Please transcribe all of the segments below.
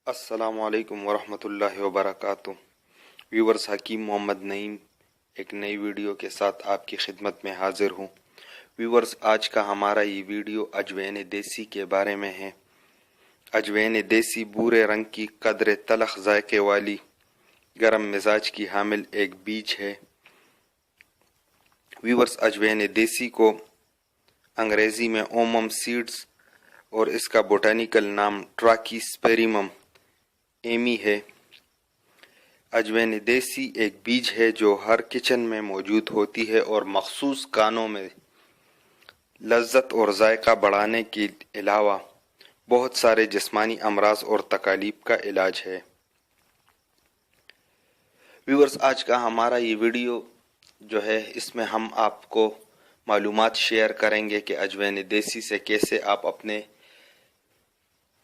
السلام علیکم ورحمۃ اللہ وبرکاتہ۔ ویورز، حکیم محمد نعیم ایک نئی ویڈیو کے ساتھ آپ کی خدمت میں حاضر ہوں۔ ویورز، آج کا ہمارا یہ ویڈیو اجوین دیسی کے بارے میں ہے۔ اجوین دیسی بھورے رنگ کی قدر تلخ ذائقے والی گرم مزاج کی حامل ایک بیج ہے۔ ویورز، اجوین دیسی کو انگریزی میں اومم سیڈز اور اس کا بوٹانیکل نام ٹراکیسپیریمم ایمی ہے۔ اجوین دیسی ایک بیج ہے جو ہر کچن میں موجود ہوتی ہے اور مخصوص کانوں میں لذت اور ذائقہ بڑھانے کے علاوہ بہت سارے جسمانی امراض اور تکالیف کا علاج ہے۔ ویورز، آج کا ہمارا یہ ویڈیو جو ہے اس میں ہم آپ کو معلومات شیئر کریں گے کہ اجوین دیسی سے کیسے آپ اپنے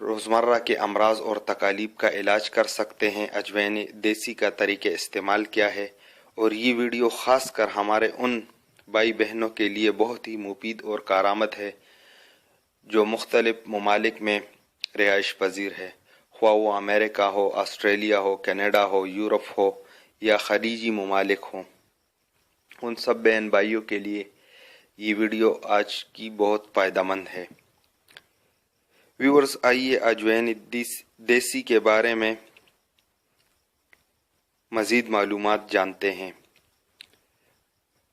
روزمرہ کے امراض اور تکالیف کا علاج کر سکتے ہیں، اجوین دیسی کا طریقہ استعمال کیا ہے، اور یہ ویڈیو خاص کر ہمارے ان بھائی بہنوں کے لیے بہت ہی مفید اور کارآمد ہے جو مختلف ممالک میں رہائش پذیر ہے، خواہ وہ امریکہ ہو، آسٹریلیا ہو، کینیڈا ہو، یورپ ہو یا خلیجی ممالک ہوں۔ ان سب بہن بھائیوں کے لیے یہ ویڈیو آج کی بہت فائدہ مند ہے۔ ویورز، آئیے اجوین دیسی کے بارے میں مزید معلومات جانتے ہیں۔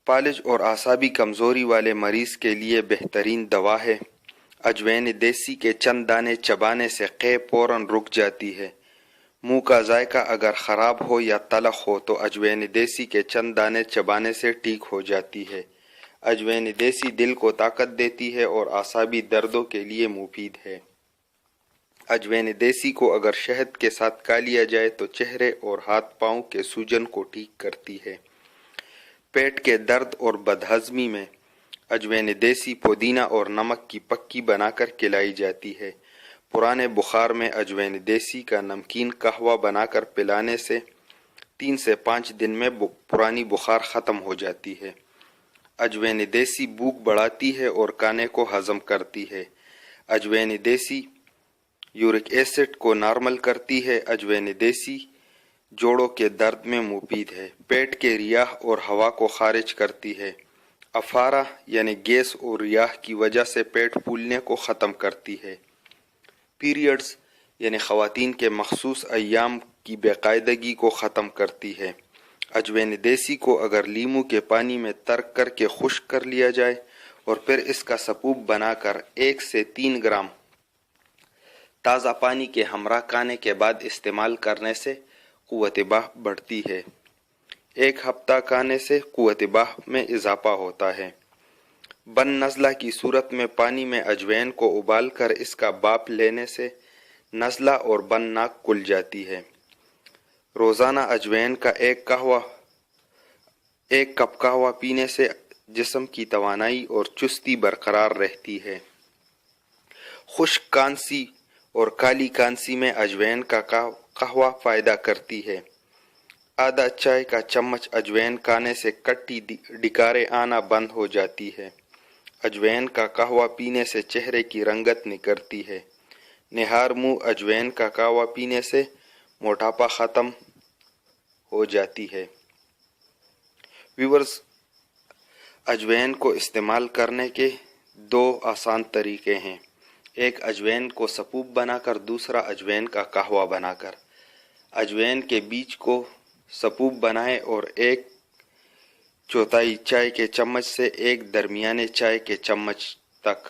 فالج اور اعصابی کمزوری والے مریض کے لیے بہترین دوا ہے۔ اجوین دیسی کے چند دانے چبانے سے قے فوراً رک جاتی ہے۔ منہ کا ذائقہ اگر خراب ہو یا تلخ ہو تو اجوین دیسی کے چند دانے چبانے سے ٹھیک ہو جاتی ہے۔ اجوین دیسی دل کو طاقت دیتی ہے اور اعصابی دردوں کے لیے مفید ہے۔ اجوین دیسی کو اگر شہد کے ساتھ کھا لیا جائے تو چہرے اور ہاتھ پاؤں کے سوجن کو ٹھیک کرتی ہے۔ پیٹ کے درد اور بدہضمی میں اجوین دیسی پودینہ اور نمک کی پکی بنا کر کھلائی جاتی ہے۔ پرانے بخار میں اجوین دیسی کا نمکین قہوہ بنا کر پلانے سے 3 سے 5 دن میں پرانی بخار ختم ہو جاتی ہے۔ اجوین دیسی بھوک بڑھاتی ہے اور کھانے کو ہضم کرتی ہے۔ اجوین دیسی یورک ایسڈ کو نارمل کرتی ہے۔ اجوین دیسی جوڑوں کے درد میں مفید ہے۔ پیٹ کے ریاح اور ہوا کو خارج کرتی ہے۔ افارہ یعنی گیس اور ریاح کی وجہ سے پیٹ پھولنے کو ختم کرتی ہے۔ پیریڈز یعنی خواتین کے مخصوص ایام کی بے قاعدگی کو ختم کرتی ہے۔ اجوین دیسی کو اگر لیموں کے پانی میں ترک کر کے خشک کر لیا جائے اور پھر اس کا سپوپ بنا کر 1 سے 3 گرام تازہ پانی کے ہمراہ کھانے کے بعد استعمال کرنے سے قوت باہ بڑھتی ہے۔ 1 ہفتہ کھانے سے قوت باہ میں اضافہ ہوتا ہے۔ بن نزلہ کی صورت میں پانی میں اجوین کو ابال کر اس کا بھاپ لینے سے نزلہ اور بن ناک کھل جاتی ہے۔ روزانہ اجوین کا 1 کپ قہوہ پینے سے جسم کی توانائی اور چستی برقرار رہتی ہے۔ خشک کھانسی اور کالی کھانسی میں اجوین کا قہوہ فائدہ کرتی ہے۔ آدھا چائے کا چمچ اجوین کھانے سے کٹی ڈکاریں آنا بند ہو جاتی ہے۔ اجوین کا قہوہ پینے سے چہرے کی رنگت نکھرتی ہے۔ نہار منہ اجوین کا قہوہ پینے سے موٹاپا ختم ہو جاتی ہے۔ ویورز، اجوین کو استعمال کرنے کے 2 آسان طریقے ہیں۔ ایک اجوین کو سپوپ بنا کر، دوسرا اجوین کا قہوہ بنا کر۔ اجوین کے بیج کو سپوپ بنائیں اور 1/4 چائے کے چمچ سے 1 درمیانے چائے کے چمچ تک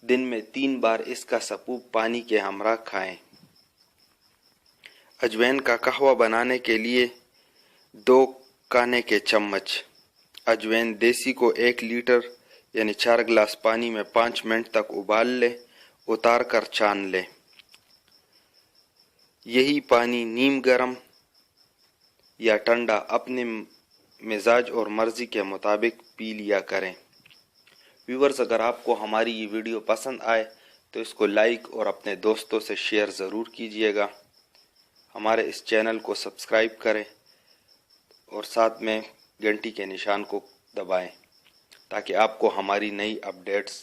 دن میں 3 بار اس کا سپوپ پانی کے ہمراہ کھائیں۔ اجوین کا قہوہ بنانے کے لیے 2 کھانے کے چمچ اجوین دیسی کو 1 لیٹر یعنی 4 گلاس پانی میں 5 منٹ تک ابال لیں، اتار کر چھان لیں۔ یہی پانی نیم گرم یا ٹھنڈا اپنے مزاج اور مرضی کے مطابق پی لیا کریں۔ ویورز، اگر آپ کو ہماری یہ ویڈیو پسند آئے تو اس کو لائک اور اپنے دوستوں سے شیئر ضرور کیجیے گا۔ ہمارے اس چینل کو سبسکرائب کریں اور ساتھ میں گھنٹی کے نشان کو دبائیں تاکہ آپ کو ہماری نئی اپڈیٹس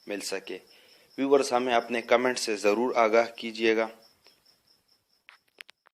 مل سکے۔ ویورز، ہمیں اپنے کمنٹ سے ضرور آگاہ کیجیے گا۔